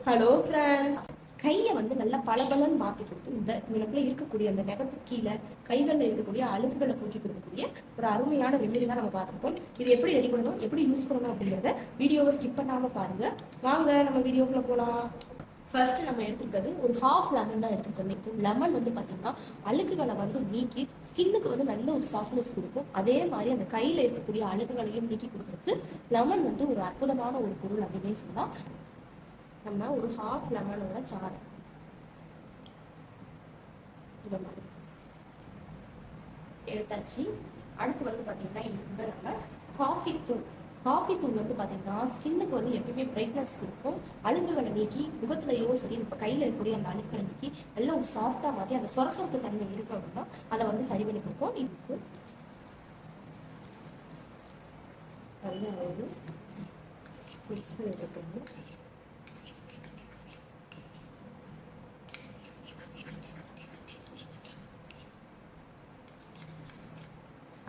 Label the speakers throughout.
Speaker 1: Hello friends. கையை வந்து நல்லா பளபளன்னு மாற்றி கொடுத்து எனக்குள்ள இருக்கக்கூடிய அந்த நெகத்துக்கு கீழே கைகளில் இருக்கக்கூடிய அழுக்குகளை போக்கி கொடுக்கக்கூடிய ஒரு அருமையான ரெமெடி தான் நம்ம பார்த்துருப்போம். இது எப்படி ரெடி பண்ணணும், எப்படி யூஸ் பண்ணணும் அப்படிங்கிறத வீடியோவை ஸ்கிப் பண்ணாமல் பாருங்க. வாங்க நம்ம வீடியோக்குள்ள போகலாம். ஃபர்ஸ்ட் நம்ம எடுத்துக்கிறது ஒரு ஹாஃப் லெமன் தான் எடுத்துக்கணும். இப்போ லெமன் வந்து பார்த்தீங்கன்னா அழுக்குகளை வந்து நீக்கி ஸ்கின்னுக்கு வந்து நல்ல ஒரு சாஃப்ட்னஸ் கொடுக்கும். அதே மாதிரி அந்த கையில் இருக்கக்கூடிய அழுக்குகளையும் நீக்கி கொடுக்கறதுக்கு லெமன் வந்து ஒரு அற்புதமான ஒரு பொருள் அப்படின்னே சொல்லலாம். நம்ம ஒரு ஹாஃப் லெமனோட சாறு இந்த மாதிரி எடுத்தாச்சு. அடுத்து வந்து பார்த்தீங்கன்னா இது கூட நம்ம காஃபி தூள் வந்து பார்த்தீங்கன்னா ஸ்கின்னுக்கு வந்து எப்பயுமே பிரைட்னஸ் கொடுக்கும். அழுக்குகளை நீக்கி முகத்துலையோ சரி இப்போ கையில் இருக்கக்கூடிய அந்த அழுக்குகளை நீக்கி நல்லா ஒரு சாஃப்டாக மாற்றி அந்த சொரசொரப்பு தன்மை இருக்கும் அப்படின்னா அதை வந்து சரி பண்ணி கொடுக்கும். இப்போ நல்ல அளவு மிக்ஸ் பண்ணி விட்டுக்கணும்.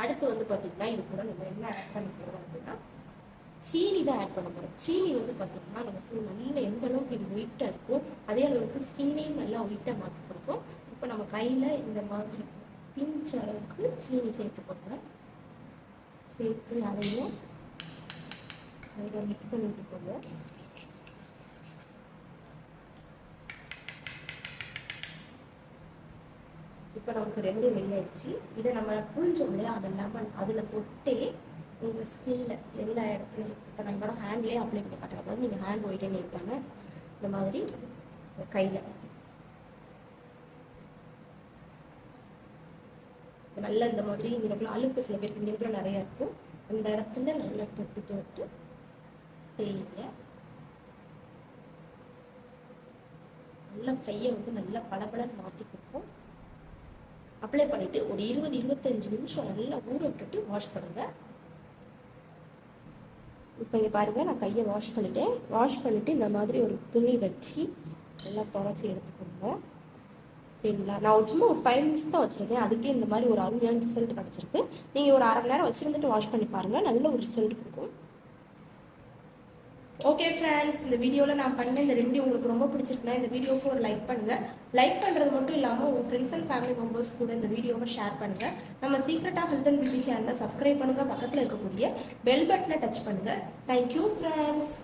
Speaker 1: அடுத்து வந்து பார்த்தீங்கன்னா இது கூட நம்ம என்ன ஆட் பண்ண போகிறோம் அப்படின்னா சீனி தான் ஆட் பண்ண போகிறோம். சீனி வந்து பார்த்தீங்கன்னா நமக்கு நல்ல எந்த அளவுக்கு இது ஒயிட்டாக இருக்கும் அதே அளவுக்கு ஸ்கின்னையும் நல்லா ஒயிட்டாக மாற்றி கொடுக்கும். இப்போ நம்ம கையில் இந்த மாதிரி பிஞ்ச் அளவுக்கு சீனி சேர்த்துக்கோங்க. சேர்த்து அதையும் அதை மிக்ஸ் பண்ணி விட்டுக்கோங்க. இப்போ நமக்கு ரெமெடி ரெடி ஆயிடுச்சு. இதை நம்ம புழிஞ்சோம் இல்லையா, அது லெமன் அதில் தொட்டே உங்கள் ஸ்கின்ல எல்லா இடத்துலையும் இப்போ நான் என்னோட ஹேண்ட்லேயே அப்ளை பண்ணி காட்டுறேன். அதாவது நீங்கள் ஹேண்ட் ஒயிட்டே இருப்பாங்க இந்த மாதிரி கையில் நல்லா இந்த மாதிரி இங்கேக்குள்ள அழுப்பு சில பேருக்கு இங்கேக்குள்ள நிறையா இருக்கும். அந்த இடத்துல நல்லா தொட்டு தொட்டு தேய்ங்க. நல்லா கையை வந்து நல்லா பளபளன்னு மாற்றி கொடுக்கும். அப்ளை பண்ணிட்டு ஒரு 20-25 நிமிஷம் நல்லா ஊற விட்டுட்டு வாஷ் பண்ணுங்க. இப்போ இங்கே பாருங்க, நான் கையை வாஷ் பண்ணிட்டு இந்த மாதிரி ஒரு துணி வச்சு நல்லா தொடச்சி எடுத்துக்கோங்க. சரிங்களா? நான் சும்மா ஒரு 5 மினிட்ஸ் தான் வச்சிருக்கேன். அதுக்கே இந்த மாதிரி ஒரு அருமையான ரிசல்ட் கிடச்சிருக்கு. நீங்கள் ஒரு 1/2 மணி நேரம் வச்சுருந்துட்டு வாஷ் பண்ணி பாருங்கள், நல்ல ஒரு ரிசல்ட் கொடுக்கும். ஓகே ஃப்ரெண்ட்ஸ், இந்த வீடியோவில் நான் பண்ண இந்த ரெமெடி உங்களுக்கு ரொம்ப பிடிச்சிருக்குன்னா இந்த வீடியோவுக்கு ஒரு லைக் பண்ணுங்கள். லைக் பண்ணுறது மட்டும் இல்லாமல் உங்கள் ஃப்ரெண்ட்ஸ் அண்ட் ஃபேமிலி மெம்பர்ஸ் கூட இந்த வீடியோவை ஷேர் பண்ணுங்கள். நம்ம சீக்ரெட்டாக ஹெல்த் அண்ட் பியூட்டி சேனலை சப்ஸ்கிரைப் பண்ணுங்கள். பக்கத்தில் இருக்கக்கூடிய பெல் பட்டனை டச் பண்ணுங்கள். Thank you friends.